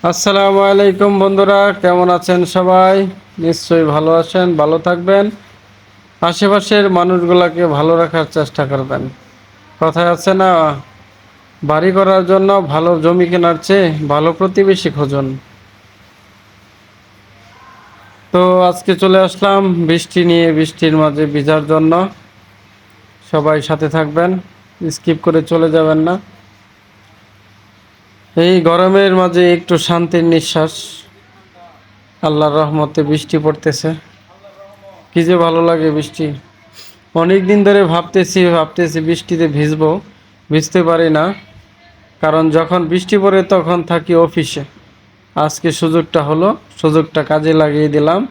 আসসালামু আলাইকুম বন্ধুরা, কেমন আছেন সবাই? নিশ্চয়ই ভালো আছেন, ভালো থাকবেন। আশেপাশের মানুষগুলোকে ভালো রাখার চেষ্টা করবেন। কথায় আছে না, বাড়ি করার জন্য ভালো জমি কেনার চেয়ে ভালো প্রতিবেশী খুঁজুন। তো আজকে চলে আসলাম বৃষ্টি নিয়ে, বৃষ্টির মাঝে ভিজার জন্য। সবাই সাথে থাকবেন, স্কিপ করে চলে যাবেন না। এই গরমের মাঝে একটু শান্তির নিঃশ্বাস। আল্লাহর রহমতে বৃষ্টি পড়তেছে, কি যে ভালো লাগে বৃষ্টি। অনেক দিন ধরে ভাবতেছি বৃষ্টিতে ভিজবো, ভিজতে পারি না। কারণ যখন বৃষ্টি পড়ে তখন থাকি অফিসে। আজকে সুযোগটা হলো, সুযোগটা কাজে লাগিয়ে দিলাম।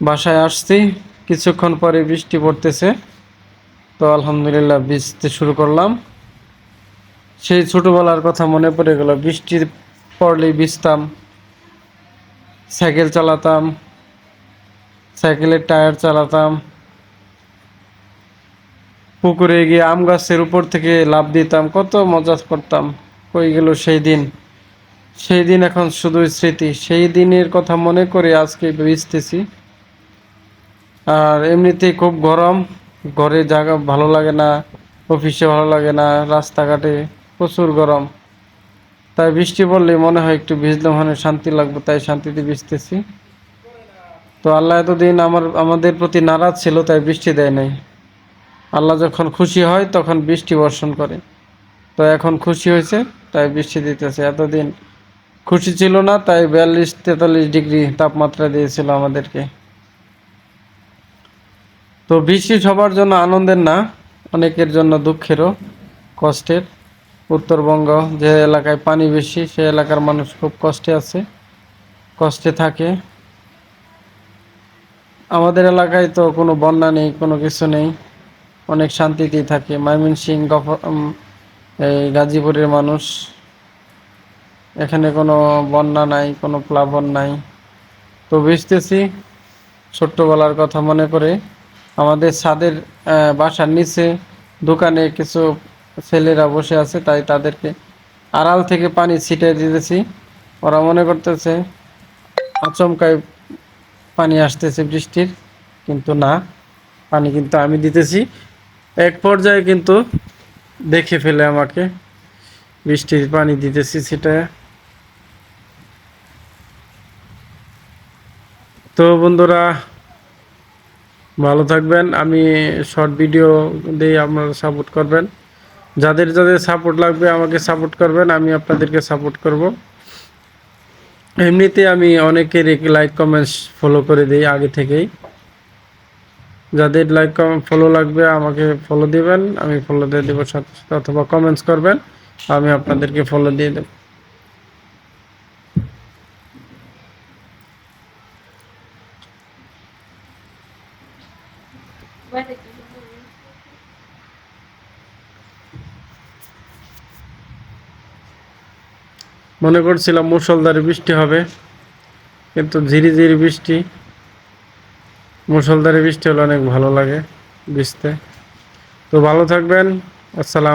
বাসায় আসছি, কিছুক্ষণ পরে বৃষ্টি পড়তেছে। তো আলহামদুলিল্লাহ ভিজতে শুরু করলাম। সেই ছোটবেলার কথা মনে পড়ে গেল, বৃষ্টি পড়লেই ভিজতাম, সাইকেল চালাতাম, সাইকেলের টায়ার চালাতাম, পুকুরে গিয়ে আম গাছের উপর থেকে লাফ দিতাম, কত মজা করতাম। কই গেল সেই দিন? সেই দিন এখন শুধু স্মৃতি। সেই দিনের কথা মনে করে আজকে ভিজতেছি। আর এমনিতেই খুব গরম, ঘরে জায়গা ভালো লাগে না, অফিসে ভালো লাগে না, রাস্তাঘাটে প্রচুর গরম। তাই বৃষ্টি পড়লে মনে হয় একটু ভিজলে মনে শান্তি লাগবে, তাই শান্তিতে ভিজতেছি। তো আল্লাহ এতদিন আমাদের প্রতি নারাজ ছিল, তাই বৃষ্টি দেয় নাই। আল্লাহ যখন খুশি হয় তখন বৃষ্টি বর্ষণ করে। তো এখন খুশি হয়েছে, তাই বৃষ্টি দিতেছে। এতদিন খুশি ছিল না, তাই 42-43 ডিগ্রি তাপমাত্রা দিয়েছিল আমাদেরকে। তো বৃষ্টি সবার জন্য আনন্দের না, অনেকের জন্য দুঃখেরও, কষ্টের। উত্তরবঙ্গ যে এলাকায় পানি বেশি, সে এলাকার মানুষ খুব কষ্টে আছে, কষ্টে থাকে। আমাদের এলাকায় তো কোনো বন্যা নেই, কোনো কিছু নেই, অনেক শান্তিতেই থাকে। ময়মনসিংহ এই গাজীপুরের মানুষ, এখানে কোনো বন্যা নাই, কোনো প্লাবন নাই। তো ভিজতেছি ছোট্টবেলার কথা মনে করে। আমাদের ছাদের বাসার নিচে দোকানে কিছু ছেলেরা বসে আছে, তাই তাদেরকে আড়াল থেকে পানি ছিটিয়ে দিতেছি। ওরা মনে করতেছে আচমকাই পানি আসতেছে বৃষ্টির, কিন্তু না, পানি কিন্তু আমি দিতেছি। এক পর্যায়ে কিন্তু দেখে ফেলে আমাকে, বৃষ্টির পানি দিতেছি সেটা। তো বন্ধুরা, ভালো থাকবেন। আমি শর্ট ভিডিও দিয়ে আপনারা সাপোর্ট করবেন। যাদের যাদের সাপোর্ট লাগবে আমাকে সাপোর্ট করবেন, আমি আপনাদেরকে সাপোর্ট করব। এমনিতে আমি অনেকের লাইক কমেন্টস ফলো করে দিই আগে থেকেই। যাদের লাইক ফলো লাগবে আমাকে ফলো দিবেন, আমি ফলো দিয়ে দেবো সাথে সাথে, অথবা কমেন্টস করবেন, আমি আপনাদেরকে ফলো দিয়ে দেব। মনে করছিলাম মুষলধারে বৃষ্টি হবে, কিন্তু ঝিরিঝিরি বৃষ্টি। মুষলধারে বৃষ্টি হলে অনেক ভালো লাগে ভিজতে। তো ভালো থাকবেন। আসসালাম।